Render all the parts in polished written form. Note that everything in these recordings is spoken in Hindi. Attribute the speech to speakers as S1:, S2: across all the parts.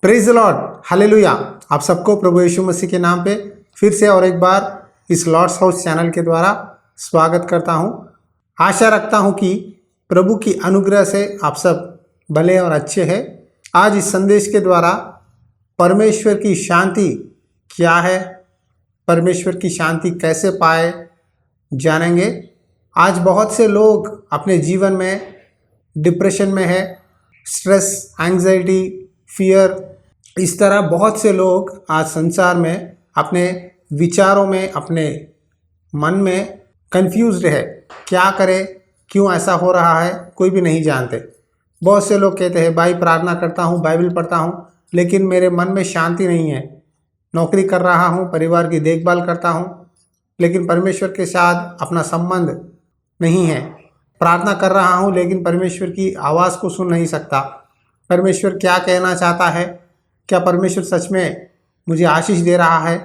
S1: Praise the Lord, hallelujah. आप सबको प्रभु यीशु मसीह के नाम पे फिर से और एक बार इस लॉर्ड्स हाउस चैनल के द्वारा स्वागत करता हूं। आशा रखता हूं कि प्रभु की अनुग्रह से आप सब भले और अच्छे हैं। आज इस संदेश के द्वारा परमेश्वर की शांति क्या है, परमेश्वर की शांति कैसे पाए, जानेंगे। आज बहुत से लोग अपने जीवन में डिप्रेशन में है, स्ट्रेस, एंग्जाइटी, फियर, इस तरह बहुत से लोग आज संसार में अपने विचारों में, अपने मन में कंफ्यूज्ड है। क्या करे, क्यों ऐसा हो रहा है, कोई भी नहीं जानते। बहुत से लोग कहते हैं भाई प्रार्थना करता हूँ, बाइबल पढ़ता हूँ, लेकिन मेरे मन में शांति नहीं है। नौकरी कर रहा हूँ, परिवार की देखभाल करता हूँ, लेकिन परमेश्वर के साथ अपना संबंध नहीं है। प्रार्थना कर रहा हूँ लेकिन परमेश्वर की आवाज़ को सुन नहीं सकता। परमेश्वर क्या कहना चाहता है, क्या परमेश्वर सच में मुझे आशीष दे रहा है,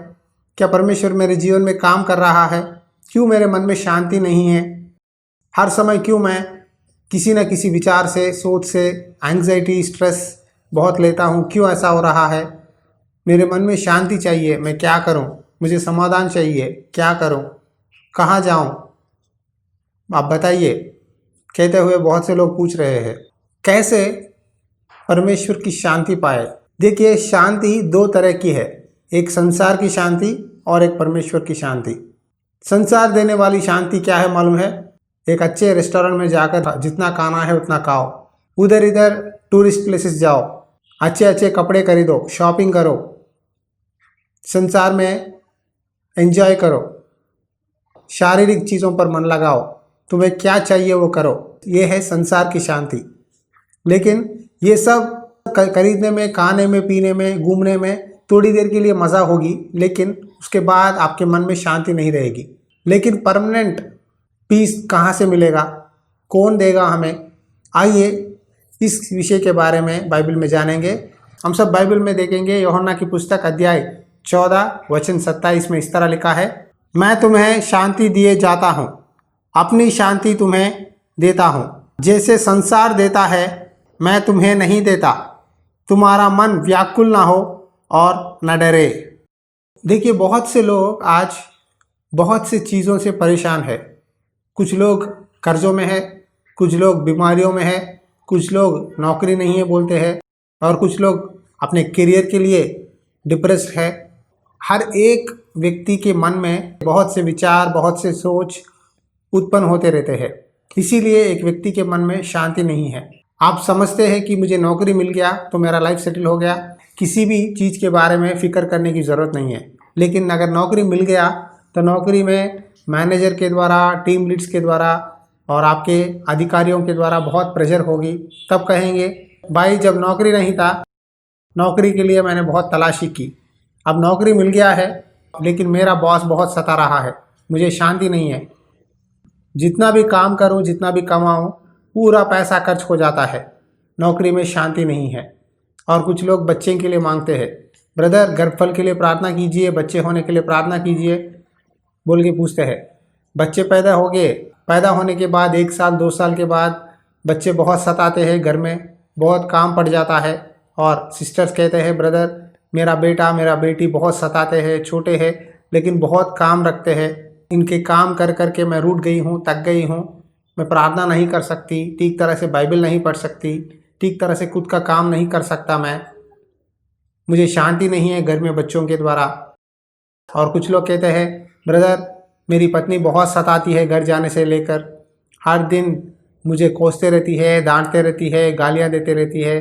S1: क्या परमेश्वर मेरे जीवन में काम कर रहा है, क्यों मेरे मन में शांति नहीं है। हर समय क्यों मैं किसी न किसी विचार से, सोच से एंग्जाइटी, स्ट्रेस बहुत लेता हूँ, क्यों ऐसा हो रहा है। मेरे मन में शांति चाहिए, मैं क्या करूँ, मुझे समाधान चाहिए, क्या करूँ, कहाँ जाऊँ, आप बताइए। कहते हुए बहुत से लोग पूछ रहे हैं कैसे परमेश्वर की शांति पाए। देखिए, शांति दो तरह की है, एक संसार की शांति और एक परमेश्वर की शांति। संसार देने वाली शांति क्या है मालूम है? एक अच्छे रेस्टोरेंट में जाकर जितना खाना है उतना खाओ, उधर इधर टूरिस्ट प्लेसेस जाओ, अच्छे अच्छे कपड़े खरीदो, शॉपिंग करो, संसार में एंजॉय करो, शारीरिक चीज़ों पर मन लगाओ, तुम्हें क्या चाहिए वो करो। ये है संसार की शांति। लेकिन ये सब खरीदने में, खाने में, पीने में, घूमने में थोड़ी देर के लिए मज़ा होगी, लेकिन उसके बाद आपके मन में शांति नहीं रहेगी। लेकिन परमानेंट पीस कहाँ से मिलेगा, कौन देगा हमें? आइए इस विषय के बारे में बाइबल में जानेंगे। हम सब बाइबल में देखेंगे। यूहन्ना की पुस्तक अध्याय 14 वचन 27 में इस तरह लिखा है, मैं तुम्हें शांति दिए जाता हूँ, अपनी शांति तुम्हें देता हूँ। जैसे संसार देता है मैं तुम्हें नहीं देता। तुम्हारा मन व्याकुल ना हो और न डरे। देखिए, बहुत से लोग आज बहुत से चीज़ों से परेशान है। कुछ लोग कर्जों में है, कुछ लोग बीमारियों में है, कुछ लोग नौकरी नहीं है बोलते हैं, और कुछ लोग अपने करियर के लिए डिप्रेस्ड है। हर एक व्यक्ति के मन में बहुत से विचार, बहुत से सोच उत्पन्न होते रहते हैं। इसीलिए एक व्यक्ति के मन में शांति नहीं है। आप समझते हैं कि मुझे नौकरी मिल गया तो मेरा लाइफ सेटल हो गया, किसी भी चीज़ के बारे में फ़िक्र करने की ज़रूरत नहीं है। लेकिन अगर नौकरी मिल गया तो नौकरी में मैनेजर के द्वारा, टीम लीड्स के द्वारा और आपके अधिकारियों के द्वारा बहुत प्रेशर होगी। तब कहेंगे भाई जब नौकरी नहीं था, नौकरी के लिए मैंने बहुत तलाशी की, अब नौकरी मिल गया है लेकिन मेरा बॉस बहुत सता रहा है, मुझे शांति नहीं है। जितना भी काम करूं, जितना भी कमाऊं, पूरा पैसा खर्च हो जाता है, नौकरी में शांति नहीं है। और कुछ लोग बच्चे के लिए मांगते हैं, ब्रदर गर्भफल के लिए प्रार्थना कीजिए, बच्चे होने के लिए प्रार्थना कीजिए बोल के पूछते हैं। बच्चे पैदा हो गए, पैदा होने के बाद 1 साल 2 साल के बाद बच्चे बहुत सताते हैं, घर में बहुत काम पड़ जाता है। और सिस्टर्स कहते हैं ब्रदर मेरा बेटा, मेरा बेटी बहुत सताते हैं, छोटे हैं लेकिन बहुत काम रखते हैं, इनके काम कर कर के मैं रूठ गई हूँ, थक गई हूँ, मैं प्रार्थना नहीं कर सकती, ठीक तरह से बाइबल नहीं पढ़ सकती, ठीक तरह से खुद का काम नहीं कर सकता मैं, मुझे शांति नहीं है घर में बच्चों के द्वारा। और कुछ लोग कहते हैं ब्रदर मेरी पत्नी बहुत सताती है, घर जाने से लेकर हर दिन मुझे कोसते रहती है, डांटते रहती है, गालियाँ देते रहती है,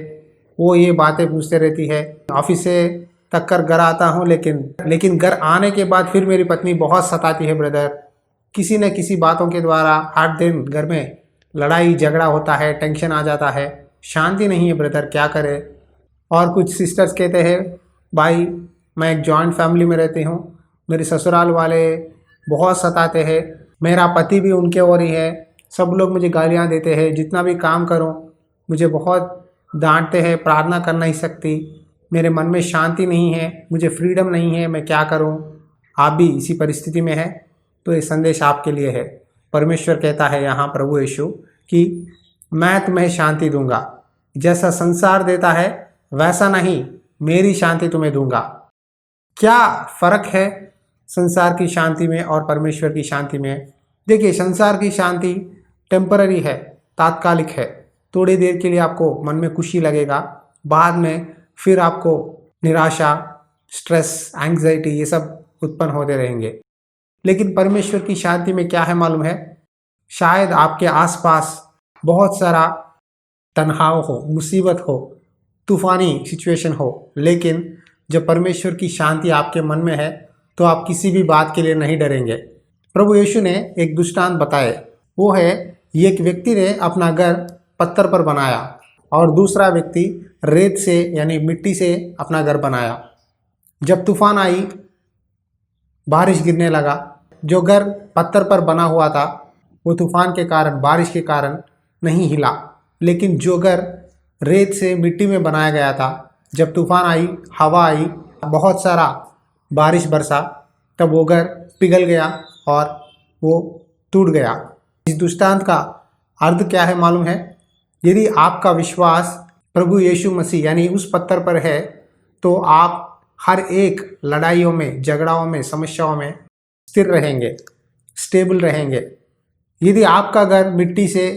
S1: वो ये बातें पूछते रहती है। ऑफिस से थक कर घर आता हूँ लेकिन घर आने के बाद फिर मेरी पत्नी बहुत सताती है ब्रदर। किसी न किसी बातों के द्वारा हर दिन घर में लड़ाई झगड़ा होता है, टेंशन आ जाता है, शांति नहीं है ब्रदर, क्या करे। और कुछ सिस्टर्स कहते हैं भाई मैं एक जॉइंट फैमिली में रहती हूँ, मेरे ससुराल वाले बहुत सताते हैं, मेरा पति भी उनके ओर ही है, सब लोग मुझे गालियाँ देते हैं, जितना भी काम करूँ मुझे बहुत डांटते हैं, प्रार्थना कर नहीं सकती, मेरे मन में शांति नहीं है, मुझे फ्रीडम नहीं है, मैं क्या करूं। आप भी इसी परिस्थिति में है तो ये संदेश आपके लिए है। परमेश्वर कहता है यहाँ प्रभु यीशु कि मैं तुम्हें शांति दूंगा, जैसा संसार देता है वैसा नहीं, मेरी शांति तुम्हें दूंगा। क्या फर्क है संसार की शांति में और परमेश्वर की शांति में? देखिए, संसार की शांति टेम्पररी है, तात्कालिक है। थोड़ी देर के लिए आपको मन में खुशी लगेगा, बाद में फिर आपको निराशा, स्ट्रेस, एंग्जाइटी ये सब उत्पन्न होते रहेंगे। लेकिन परमेश्वर की शांति में क्या है मालूम है? शायद आपके आसपास बहुत सारा तनाव हो, मुसीबत हो, तूफानी सिचुएशन हो, लेकिन जब परमेश्वर की शांति आपके मन में है तो आप किसी भी बात के लिए नहीं डरेंगे। प्रभु यीशु ने एक दृष्टांत बताए, वो है एक व्यक्ति ने अपना घर पत्थर पर बनाया और दूसरा व्यक्ति रेत से यानी मिट्टी से अपना घर बनाया। जब तूफान आई, बारिश गिरने लगा, जो घर पत्थर पर बना हुआ था वो तूफान के कारण, बारिश के कारण नहीं हिला, लेकिन जो घर रेत से मिट्टी में बनाया गया था, जब तूफान आई, हवा आई, बहुत सारा बारिश बरसा, तब वो घर पिघल गया और वो टूट गया। इस दृष्टांत का अर्थ क्या है मालूम है? यदि आपका विश्वास प्रभु यीशु मसीह यानी उस पत्थर पर है तो आप हर एक लड़ाइयों में, झगड़ाओं में, समस्याओं में स्थिर रहेंगे, स्टेबल रहेंगे। यदि आपका घर मिट्टी से,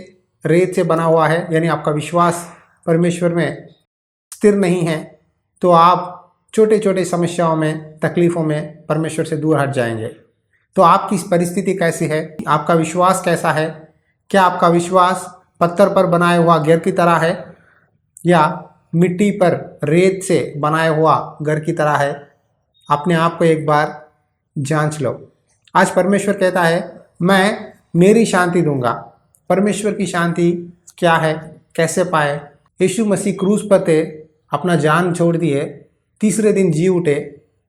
S1: रेत से बना हुआ है, यानी आपका विश्वास परमेश्वर में स्थिर नहीं है, तो आप छोटे छोटे समस्याओं में, तकलीफ़ों में परमेश्वर से दूर हट जाएंगे। तो आपकी परिस्थिति कैसी है? आपका विश्वास कैसा है? क्या आपका विश्वास पत्थर पर बनाए हुआ घर की तरह है या मिट्टी पर, रेत से बनाया हुआ घर की तरह है? अपने आप को एक बार जांच लो। आज परमेश्वर कहता है, मैं मेरी शांति दूंगा। परमेश्वर की शांति क्या है, कैसे पाए? यीशु मसीह क्रूस पर थे, अपना जान छोड़ दिए, तीसरे दिन जी उठे,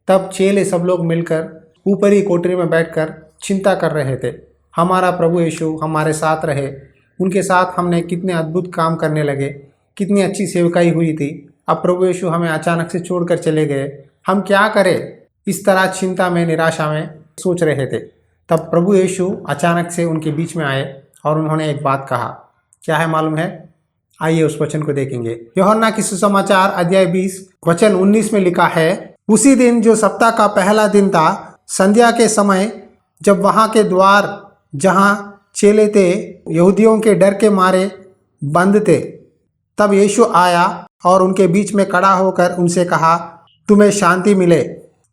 S1: तब चेले सब लोग मिलकर ऊपरी कोठरी में बैठकर चिंता कर रहे थे। हमारा प्रभु यीशु हमारे साथ रहे, उनके साथ हमने कितने अद्भुत काम करने लगे, कितनी अच्छी सेवकाई हुई थी। अब प्रभु यीशु हमें अचानक से छोड़कर चले गए, हम क्या करें? इस तरह चिंता में, निराशा में सोच रहे थे। तब प्रभु यीशु अचानक से उनके बीच में आए और उन्होंने एक बात कहा। क्या है मालूम है? आइए उस वचन को देखेंगे। यूहन्ना की सुसमाचार अध्याय 20 वचन 19 में लिखा है, उसी दिन जो सप्ताह का पहला दिन था, संध्या के समय, जब वहां के द्वार जहां चेले थे यहूदियों के डर के मारे बंद थे, तब यीशु आया और उनके बीच में खड़ा होकर उनसे कहा, तुम्हें शांति मिले।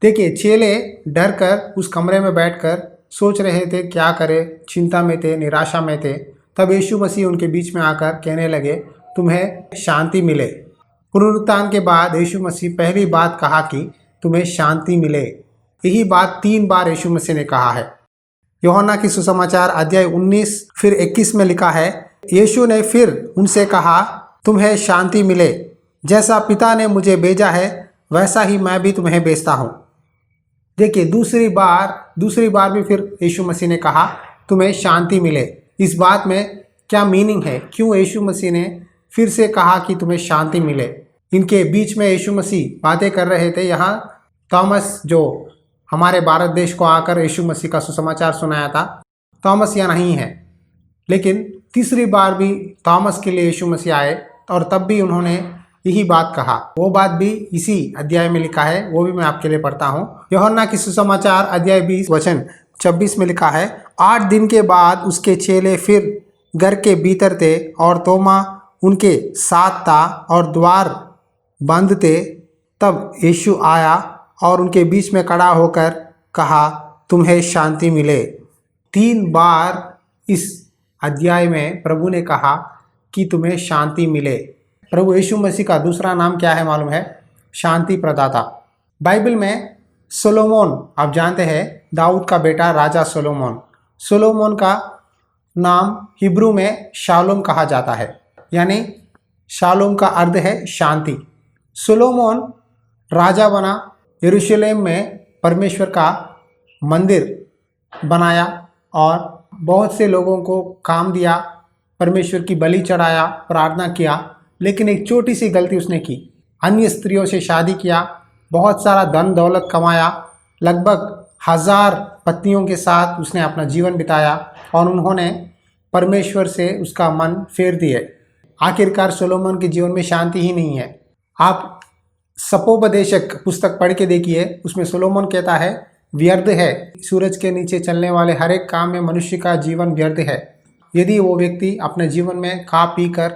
S1: देखिए, चेले डर कर उस कमरे में बैठकर सोच रहे थे क्या करें, चिंता में थे, निराशा में थे। तब यीशु मसीह उनके बीच में आकर कहने लगे, तुम्हें शांति मिले। पुनरुत्थान के बाद यीशु मसीह पहली बात कहा कि तुम्हें शांति मिले। यही बात 3 बार यीशु मसीह ने कहा है। यूहन्ना की सुसमाचार अध्याय 19 फिर 21 में लिखा है, यीशु ने फिर उनसे कहा, तुम्हें शांति मिले। जैसा पिता ने मुझे भेजा है वैसा ही मैं भी तुम्हें भेजता हूँ। देखिए, दूसरी बार भी फिर यीशु मसीह ने कहा, तुम्हें शांति मिले। इस बात में क्या मीनिंग है? क्यों यीशु मसीह ने फिर से कहा कि तुम्हें शांति मिले? इनके बीच में यीशु मसीह बातें कर रहे थे। यहाँ थॉमस, जो हमारे भारत देश को आकर यीशु मसीह का सुसमाचार सुनाया था, थॉमस यहाँ नहीं है। लेकिन तीसरी बार भी थॉमस के लिए यीशु मसीह आए और तब भी उन्होंने यही बात कहा। वो बात भी इसी अध्याय में लिखा है, वो भी मैं आपके लिए पढ़ता हूँ। यूहन्ना की सुसमाचार अध्याय 20 वचन 26 में लिखा है, 8 दिन के बाद उसके चेले फिर घर के भीतर थे और तोमा उनके साथ था और द्वार बंद थे। तब यीशु आया और उनके बीच में खड़ा होकर कहा, तुम्हें शांति मिले। 3 बार इस अध्याय में प्रभु ने कहा कि तुम्हें शांति मिले। प्रभु यीशु मसीह का दूसरा नाम क्या है मालूम है? शांति प्रदाता। बाइबल में सोलोमोन, आप जानते हैं, दाऊद का बेटा राजा सोलोमोन का नाम हिब्रू में शालोम कहा जाता है, यानी शालोम का अर्थ है शांति। सोलोमोन राजा बना, यरूशलेम में परमेश्वर का मंदिर बनाया और बहुत से लोगों को काम दिया, परमेश्वर की बलि चढ़ाया, प्रार्थना किया। लेकिन एक छोटी सी गलती उसने की, अन्य स्त्रियों से शादी किया, बहुत सारा धन दौलत कमाया, लगभग 1000 पत्नियों के साथ उसने अपना जीवन बिताया और उन्होंने परमेश्वर से उसका मन फेर दिए। आखिरकार सोलोमन के जीवन में शांति ही नहीं है। आप सपोपदेशक पुस्तक पढ़ के देखिए, उसमें सोलोमन कहता है व्यर्थ है, सूरज के नीचे चलने वाले हर एक काम में मनुष्य का जीवन व्यर्थ है। यदि वो व्यक्ति अपने जीवन में खा पी कर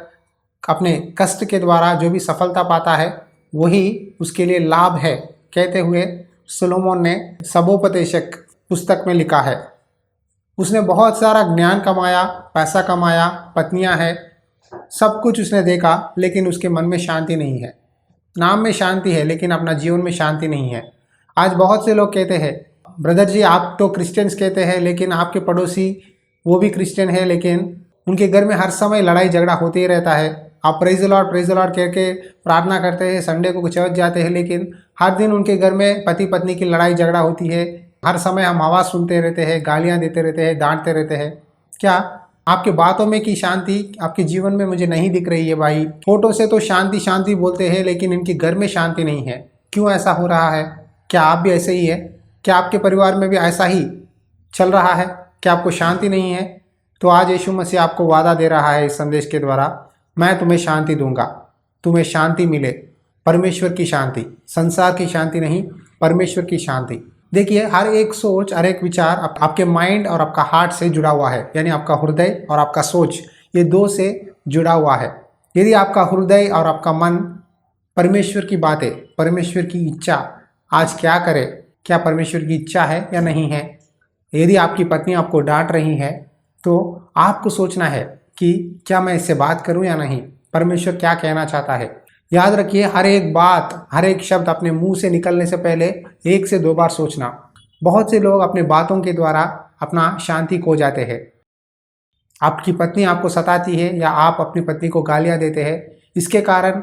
S1: अपने कष्ट के द्वारा जो भी सफलता पाता है वही उसके लिए लाभ है, कहते हुए सोलोमन ने सपोपदेशक पुस्तक में लिखा है। उसने बहुत सारा ज्ञान कमाया, पैसा कमाया, पत्नियां हैं, सब कुछ उसने देखा, लेकिन उसके मन में शांति नहीं है। नाम में शांति है लेकिन अपना जीवन में शांति नहीं है। आज बहुत से लोग कहते हैं ब्रदर जी आप तो क्रिश्चियंस कहते हैं, लेकिन आपके पड़ोसी वो भी क्रिश्चियन है, लेकिन उनके घर में हर समय लड़ाई झगड़ा होते ही रहता है। आप प्रेज द लॉर्ड कह के प्रार्थना करते हैं, संडे को चर्च जाते हैं, लेकिन हर दिन उनके घर में पति पत्नी की लड़ाई झगड़ा होती है। हर समय हम आवाज़ सुनते रहते हैं, गालियाँ देते रहते हैं, डांटते रहते हैं। क्या आपके बातों में की शांति आपके जीवन में मुझे नहीं दिख रही है भाई। फोटो से तो शांति शांति बोलते हैं, लेकिन इनके घर में शांति नहीं है। क्यों ऐसा हो रहा है? क्या आप भी ऐसे ही है? क्या आपके परिवार में भी ऐसा ही चल रहा है? क्या आपको शांति नहीं है? तो आज यीशु मसीह आपको वादा दे रहा है इस संदेश के द्वारा, मैं तुम्हें शांति दूंगा, तुम्हें शांति मिले, परमेश्वर की शांति, संसार की शांति नहीं, परमेश्वर की शांति। देखिए हर एक सोच, हर एक विचार आपके माइंड और आपका हार्ट से जुड़ा हुआ है, यानी आपका हृदय और आपका सोच, ये दो से जुड़ा हुआ है। यदि आपका हृदय और आपका मन परमेश्वर की बातें, परमेश्वर की इच्छा आज क्या करे, क्या परमेश्वर की इच्छा है या नहीं है। यदि आपकी पत्नी आपको डांट रही है तो आपको सोचना है कि क्या मैं इससे बात करूं या नहीं, परमेश्वर क्या कहना चाहता है। याद रखिए हर एक बात, हर एक शब्द अपने मुंह से निकलने से पहले 1 से 2 बार सोचना। बहुत से लोग अपने बातों के द्वारा अपना शांति खो जाते हैं। आपकी पत्नी आपको सताती है या आप अपनी पत्नी को गालियां देते हैं, इसके कारण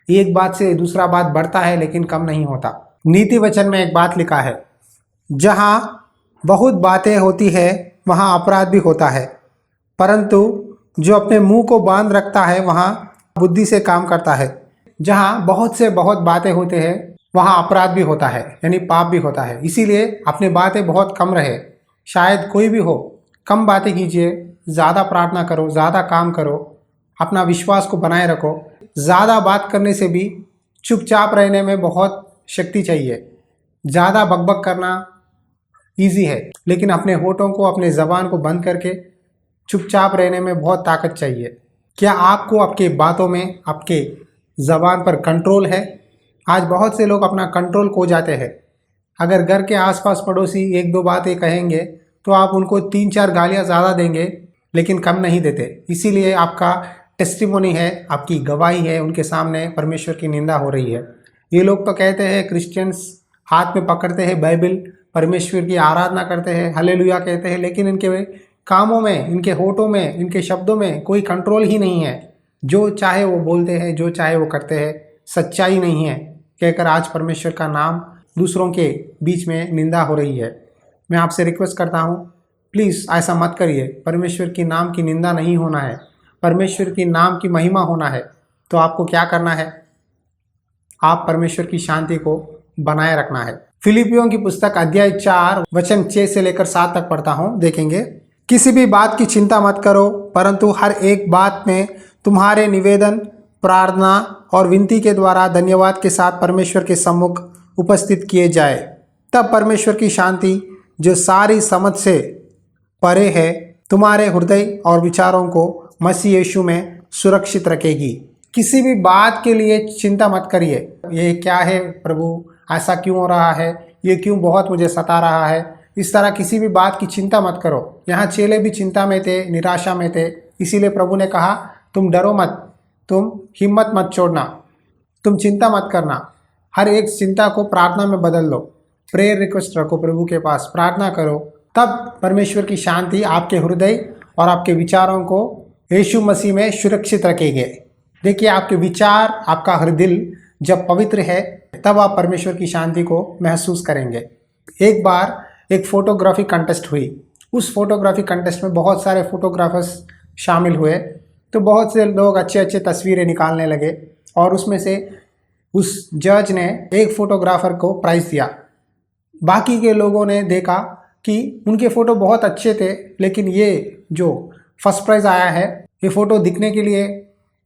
S1: एक बात से दूसरा बात बढ़ता है लेकिन कम नहीं होता। नीति वचन में एक बात लिखा है, जहाँ बहुत बातें होती है वहाँ अपराध भी होता है, परंतु जो अपने मुंह को बांध रखता है वहाँ बुद्धि से काम करता है। जहाँ बहुत से बहुत बातें होते हैं वहाँ अपराध भी होता है, यानी पाप भी होता है। इसीलिए अपनी बातें बहुत कम रहे, शायद कोई भी हो, कम बातें कीजिए, ज़्यादा प्रार्थना करो, ज़्यादा काम करो, अपना विश्वास को बनाए रखो। ज़्यादा बात करने से भी चुपचाप रहने में बहुत शक्ति चाहिए। ज़्यादा बकबक करना ईजी है, लेकिन अपने होठों को, अपने ज़बान को बंद करके चुपचाप रहने में बहुत ताकत चाहिए। क्या आपको आपके बातों में, आपके ज़बान पर कंट्रोल है? आज बहुत से लोग अपना कंट्रोल खो जाते हैं। अगर घर के आसपास पड़ोसी 1-2 बातें कहेंगे तो आप उनको 3-4 गालियाँ ज़्यादा देंगे, लेकिन कम नहीं देते। इसीलिए आपका टेस्टिमोनी है, आपकी गवाही है, उनके सामने परमेश्वर की निंदा हो रही है। ये लोग तो कहते हैं, क्रिश्चियंस हाथ में पकड़ते हैं बाइबल, परमेश्वर की आराधना करते हैं, हालेलुया कहते हैं, लेकिन इनके कामों में, इनके होठों में, इनके शब्दों में कोई कंट्रोल ही नहीं है। जो चाहे वो बोलते हैं, जो चाहे वो करते हैं, सच्चाई नहीं है कहकर आज परमेश्वर का नाम दूसरों के बीच में निंदा हो रही है। मैं आपसे रिक्वेस्ट करता हूँ, प्लीज़ ऐसा मत करिए। परमेश्वर की नाम की निंदा नहीं होना है, परमेश्वर की नाम की महिमा होना है। तो आपको क्या करना है? आप परमेश्वर की शांति को बनाए रखना है। फिलिपियों की पुस्तक अध्याय 4 वचन 6 से लेकर 7 तक पढ़ता हूँ, देखेंगे। किसी भी बात की चिंता मत करो, परंतु हर एक बात में तुम्हारे निवेदन, प्रार्थना और विनती के द्वारा धन्यवाद के साथ परमेश्वर के सम्मुख उपस्थित किए जाए। तब परमेश्वर की शांति जो सारी समझ से परे है, तुम्हारे हृदय और विचारों को मसीह यीशु में सुरक्षित रखेगी। किसी भी बात के लिए चिंता मत करिए, ये क्या है प्रभु, ऐसा क्यों हो रहा है, ये क्यों बहुत मुझे सता रहा है, इस तरह किसी भी बात की चिंता मत करो। यहाँ चेले भी चिंता में थे, निराशा में थे, इसीलिए प्रभु ने कहा तुम डरो मत, तुम हिम्मत मत छोड़ना, तुम चिंता मत करना। हर एक चिंता को प्रार्थना में बदल लो, प्रेयर रिक्वेस्ट रखो प्रभु के पास, प्रार्थना करो। तब परमेश्वर की शांति आपके हृदय और आपके विचारों को यीशु मसीह में सुरक्षित रखेंगे। देखिए आपके विचार, आपका हर दिल जब पवित्र है तब आप परमेश्वर की शांति को महसूस करेंगे। एक बार एक फोटोग्राफी कंटेस्ट हुई, उस फोटोग्राफी कंटेस्ट में बहुत सारे फोटोग्राफर्स शामिल हुए, तो बहुत से लोग अच्छे अच्छे तस्वीरें निकालने लगे और उसमें से उस जज ने एक फोटोग्राफर को प्राइज़ दिया। बाकी के लोगों ने देखा कि उनके फ़ोटो बहुत अच्छे थे, लेकिन ये जो फर्स्ट प्राइज़ आया है ये फ़ोटो दिखने के लिए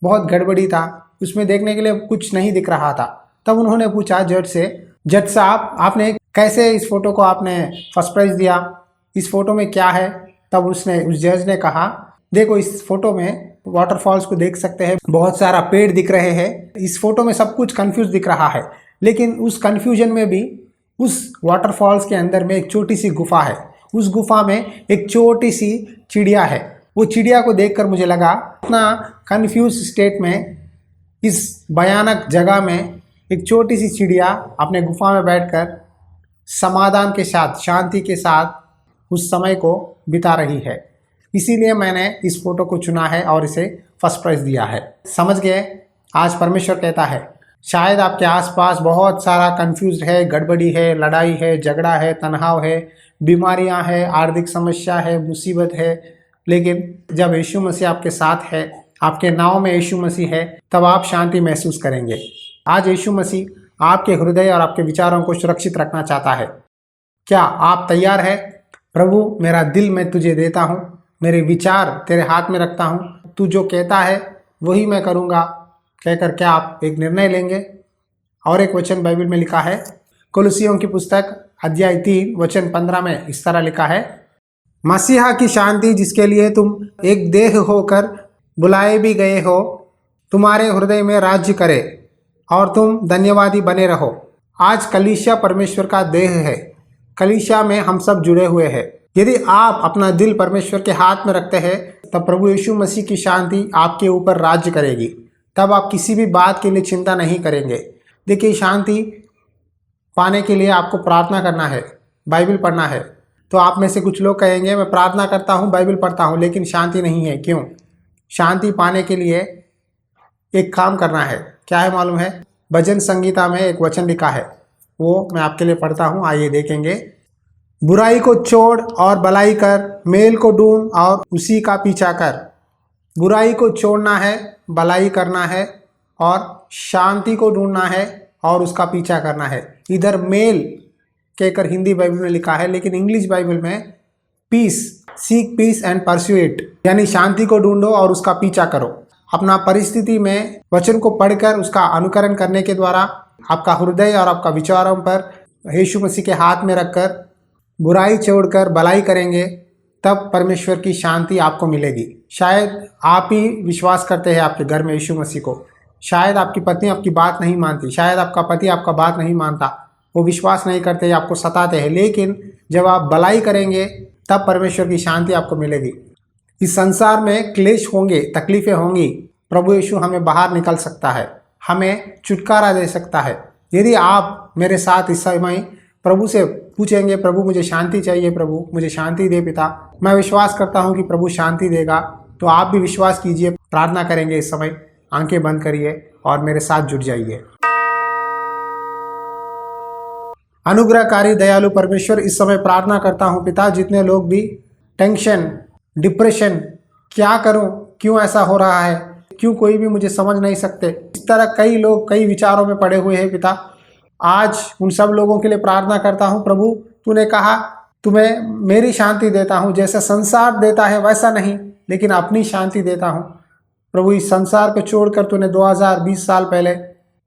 S1: बहुत गड़बड़ी था, उसमें देखने के लिए कुछ नहीं दिख रहा था। तब उन्होंने पूछा जज से, जज साहब आपने कैसे इस फोटो को आपने फर्स्ट प्राइज दिया, इस फोटो में क्या है? तब उस जज ने कहा, देखो इस फोटो में वाटरफॉल्स को देख सकते हैं, बहुत सारा पेड़ दिख रहे हैं, इस फोटो में सब कुछ कंफ्यूज दिख रहा है, लेकिन उस कंफ्यूजन में भी उस वाटरफॉल्स के अंदर में एक छोटी सी गुफा है, उस गुफा में एक छोटी सी चिड़िया है। वो चिड़िया को देखकर मुझे लगा इतना कंफ्यूज स्टेट में इस भयानक जगह में एक छोटी सी चिड़िया अपने गुफा में बैठकर समाधान के साथ, शांति के साथ उस समय को बिता रही है। इसीलिए मैंने इस फोटो को चुना है और इसे फर्स्ट प्राइज दिया है। समझ गए? आज परमेश्वर कहता है शायद आपके आसपास बहुत सारा कंफ्यूज है, गड़बड़ी है, लड़ाई है, झगड़ा है, तनाव है, बीमारियां है, आर्थिक समस्या है, मुसीबत है, लेकिन जब यीशु मसीह आपके साथ है, आपके नाव में यीशु मसीह है, तब आप शांति महसूस करेंगे। आज यीशु मसीह आपके हृदय और आपके विचारों को सुरक्षित रखना चाहता है। क्या आप तैयार है? प्रभु मेरा दिल मैं तुझे देता हूँ, मेरे विचार तेरे हाथ में रखता हूँ, तू जो कहता है वही मैं करूँगा कहकर क्या आप एक निर्णय लेंगे? और एक वचन बाइबल में लिखा है, कुलुसियों की पुस्तक अध्याय 3 वचन 15 में इस तरह लिखा है, मसीहा की शांति जिसके लिए तुम एक देह होकर बुलाए भी गए हो, तुम्हारे हृदय में राज्य करे और तुम धन्यवादी बने रहो। आज कलीसिया परमेश्वर का देह है, कलीसिया में हम सब जुड़े हुए हैं। यदि आप अपना दिल परमेश्वर के हाथ में रखते हैं तब प्रभु यीशु मसीह की शांति आपके ऊपर राज्य करेगी। तब आप किसी भी बात के लिए चिंता नहीं करेंगे। देखिए, शांति पाने के लिए आपको प्रार्थना करना है, बाइबल पढ़ना है। तो आप में से कुछ लोग कहेंगे मैं प्रार्थना करता हूँ, बाइबल पढ़ता हूँ, लेकिन शांति नहीं है। क्यों? शांति पाने के लिए एक काम करना है। क्या है मालूम है? भजन संगीता में एक वचन लिखा है, वो मैं आपके लिए पढ़ता हूँ, आइए देखेंगे। बुराई को छोड़ और भलाई कर, मेल को ढूंढ और उसी का पीछा कर। बुराई को छोड़ना है, भलाई करना है और शांति को ढूंढना है और उसका पीछा करना है। इधर मेल कहकर हिंदी बाइबल में लिखा है, लेकिन इंग्लिश बाइबल में peace, seek peace and pursue it, यानी शांति को ढूंढो और उसका पीछा करो। अपना परिस्थिति में वचन को पढ़कर उसका अनुकरण करने के द्वारा आपका हृदय और आपका विचारों पर यीशु मसीह के हाथ में रखकर बुराई छोड़कर भलाई करेंगे, तब परमेश्वर की शांति आपको मिलेगी। शायद आप ही विश्वास करते हैं आपके घर में यीशु मसीह को, शायद आपकी पत्नी आपकी बात नहीं मानती, शायद आपका पति आपका बात नहीं मानता, वो विश्वास नहीं करते, आपको सताते हैं, लेकिन जब आप भलाई करेंगे तब परमेश्वर की शांति आपको मिलेगी। इस संसार में क्लेश होंगे, तकलीफें होंगी, प्रभु यीशु हमें बाहर निकल सकता है, हमें छुटकारा दे सकता है। यदि आप मेरे साथ इस समय प्रभु से पूछेंगे, प्रभु मुझे शांति चाहिए, प्रभु मुझे शांति दे पिता, मैं विश्वास करता हूँ कि प्रभु शांति देगा। तो आप भी विश्वास कीजिए, प्रार्थना करेंगे इस समय, आंखें बंद करिए और मेरे साथ जुड़ जाइए। अनुग्रहकारी दयालु परमेश्वर, इस समय प्रार्थना करता हूँ पिता, जितने लोग भी टेंशन, डिप्रेशन, क्या करूँ, क्यों ऐसा हो रहा है, क्यों कोई भी मुझे समझ नहीं सकते, इस तरह कई लोग कई विचारों में पड़े हुए हैं पिता, आज उन सब लोगों के लिए प्रार्थना करता हूँ। प्रभु तूने कहा तुम्हें मेरी शांति देता हूँ, जैसा संसार देता है वैसा नहीं, लेकिन अपनी शांति देता हूँ। प्रभु इस संसार को छोड़कर तूने 2020 साल पहले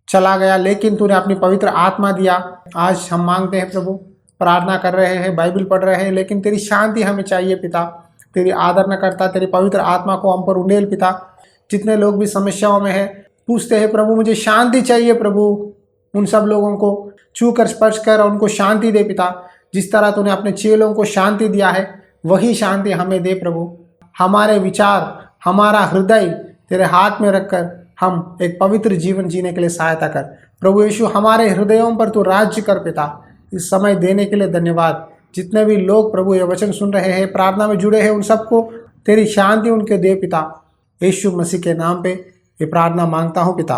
S1: चला गया, लेकिन तूने अपनी पवित्र आत्मा दिया। आज हम मांगते हैं प्रभु, प्रार्थना कर रहे हैं, बाइबल पढ़ रहे हैं, लेकिन तेरी शांति हमें चाहिए पिता, तेरी आदर न करता, तेरी पवित्र आत्मा को हम पर उंडेल पिता। जितने लोग भी समस्याओं में है, पूछते हैं प्रभु मुझे शांति चाहिए, प्रभु उन सब लोगों को छू कर स्पर्श कर और उनको शांति दे पिता। जिस तरह तूने अपने चेलों को शांति दिया है, वही शांति हमें दे प्रभु। हमारे विचार, हमारा हृदय तेरे हाथ में रखकर हम एक पवित्र जीवन जीने के लिए सहायता कर। प्रभु यीशु, हमारे हृदयों पर तू राज्य कर पिता। इस समय देने के लिए धन्यवाद। जितने भी लोग प्रभु ये वचन सुन रहे हैं, प्रार्थना में जुड़े हैं, उन सबको तेरी शांति उनके दे पिता। यीशु मसीह के नाम पे ये प्रार्थना मांगता हूँ पिता,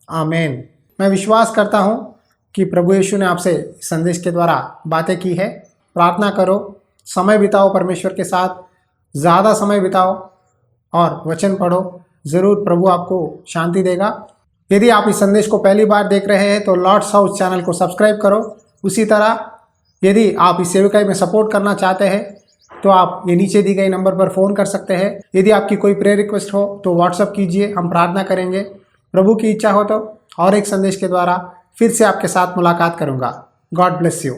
S1: आमीन। मैं विश्वास करता हूँ कि प्रभु यीशु ने आपसे संदेश के द्वारा बातें की है। प्रार्थना करो, समय बिताओ परमेश्वर के साथ, ज़्यादा समय बिताओ और वचन पढ़ो, ज़रूर प्रभु आपको शांति देगा। यदि आप इस संदेश को पहली बार देख रहे हैं तो लॉर्ड्स हाउस चैनल को सब्सक्राइब करो। उसी तरह यदि आप इस सेवकाई में सपोर्ट करना चाहते हैं तो आप ये नीचे दी गई नंबर पर फ़ोन कर सकते हैं। यदि आपकी कोई प्रेयर रिक्वेस्ट हो तो व्हाट्सअप कीजिए, हम प्रार्थना करेंगे। प्रभु की इच्छा हो तो और एक संदेश के द्वारा फिर से आपके साथ मुलाकात करूंगा। God bless you.